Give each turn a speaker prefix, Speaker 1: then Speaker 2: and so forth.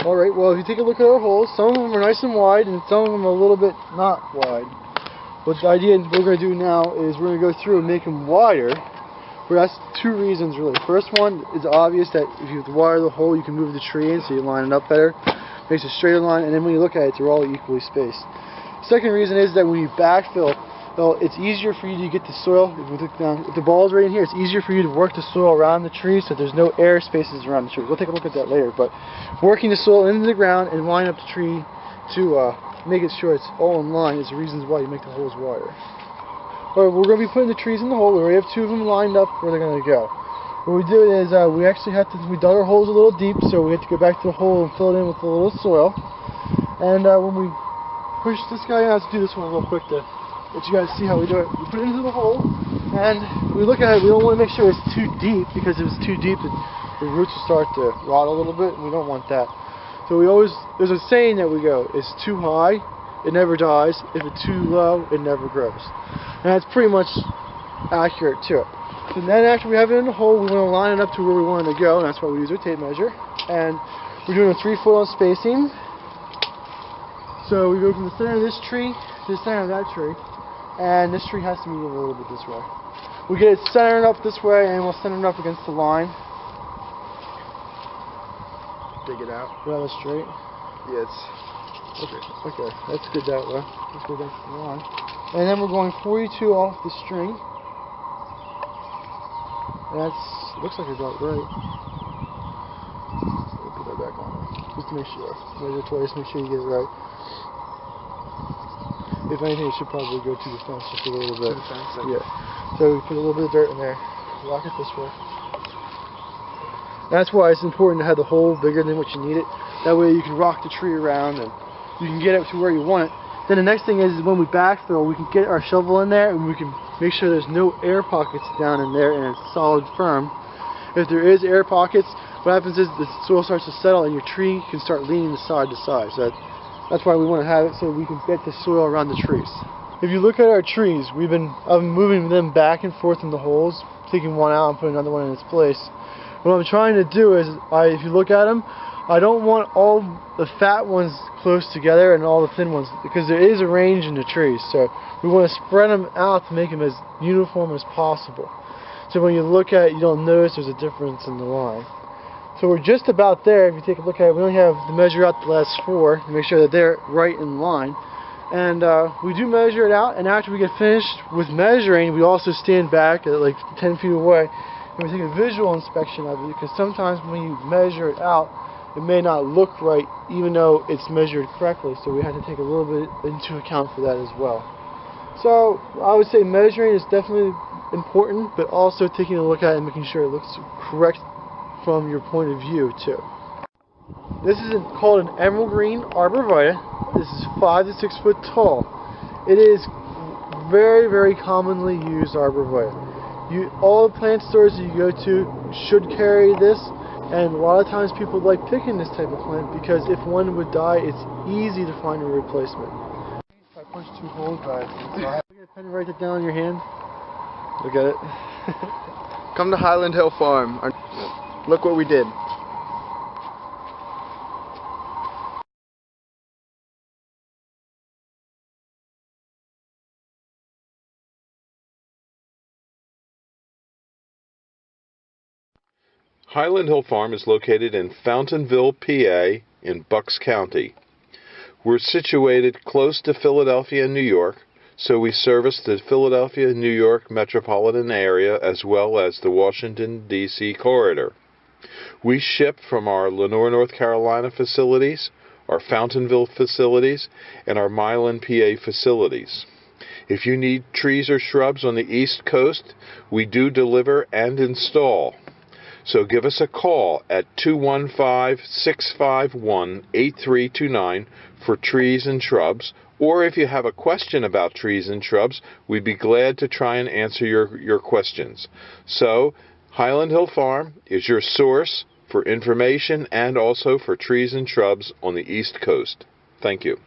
Speaker 1: Alright, well if you take a look at our holes, some of them are nice and wide and some of them are a little bit not wide. But the idea we're going to do now is we're going to go through and make them wider. But that's two reasons really. First one is obvious that if you wire the hole you can move the tree in so you line it up better. Makes a straighter line, and then when you look at it they're all equally spaced. Second reason is that when you backfill, well, it's easier for you to get the soil. If we look down, if the ball is right in here, it's easier for you to work the soil around the tree so there's no air spaces around the tree. We'll take a look at that later. But working the soil into the ground and line up the tree to make it sure it's all in line is the reasons why you make the holes wider. Alright, we're going to be putting the trees in the hole. We already have two of them lined up where they're going to go. What we do is we actually have to, we dug our holes a little deep, so we have to go back to the hole and fill it in with a little soil. And when we push this guy in, I have to do this one real quick to let you guys see how we do it. We put it into the hole, and we look at it. We don't want to make sure it's too deep, because if it's too deep, the roots will start to rot a little bit, and we don't want that. So we always, there's a saying that we go, it's too high, it never dies. If it's too low, it never grows. And that's pretty much accurate to it. So then after we have it in the hole, we want to line it up to where we want it to go, and that's why we use our tape measure. And we're doing a 3-foot on spacing. So we go from the center of this tree to the center of that tree, and this tree has to move a little bit this way. We get it centered up this way, and we'll center it up against the line.
Speaker 2: Dig it out.
Speaker 1: Rather straight.
Speaker 2: Yeah, it's
Speaker 1: okay. That's good that way. Let's go against the line. And then we're going 42 off the string. And that's, looks like I got it right. We'll put that back on there, just to make sure. Measure twice, make sure you get it right. If anything, it should probably go to the fence just a little bit.
Speaker 2: To the fence?
Speaker 1: Yeah. So we put a little bit of dirt in there. Lock it this way. That's why it's important to have the hole bigger than what you need it. That way you can rock the tree around and you can get it to where you want it. Then the next thing is when we backfill, we can get our shovel in there and we can make sure there's no air pockets down in there and it's solid firm. If there is air pockets, what happens is the soil starts to settle and your tree can start leaning side to side. So that's why we want to have it so we can get the soil around the trees. If you look at our trees, I've been moving them back and forth in the holes, taking one out and putting another one in its place. What I'm trying to do is, if you look at them, I don't want all the fat ones close together and all the thin ones, because there is a range in the trees. So we want to spread them out to make them as uniform as possible. So when you look at it, you don't notice there's a difference in the line. So we're just about there. If you take a look at it, we only have to measure out the last 4 to make sure that they're right in line. And we do measure it out, and after we get finished with measuring, we also stand back at like 10 feet away and we take a visual inspection of it, because sometimes when you measure it out, it may not look right even though it's measured correctly, so we have to take a little bit into account for that as well. So I would say measuring is definitely important, but also taking a look at it and making sure it looks correct from your point of view too. This is called an emerald green arborvitae. This is 5 to 6 foot tall. It is very, very commonly used arborvitae. All the plant stores that you go to should carry this, and a lot of times people like picking this type of plant because if one would die, it's easy to find a replacement. If I punch 2 holes by it, get a pen and write it down in your hand. Look at it.
Speaker 2: Come to Highland Hill Farm. Look what we did.
Speaker 3: Highland Hill Farm is located in Fountainville, PA, in Bucks County. We're situated close to Philadelphia and New York, so we service the Philadelphia, New York metropolitan area as well as the Washington, D.C. corridor. We ship from our Lenoir, North Carolina facilities, our Fountainville facilities, and our Milan, PA facilities. If you need trees or shrubs on the East Coast, we do deliver and install. So give us a call at 215-651-8329 for trees and shrubs, or if you have a question about trees and shrubs, we'd be glad to try and answer your questions. So Highland Hill Farm is your source for information and also for trees and shrubs on the East Coast. Thank you.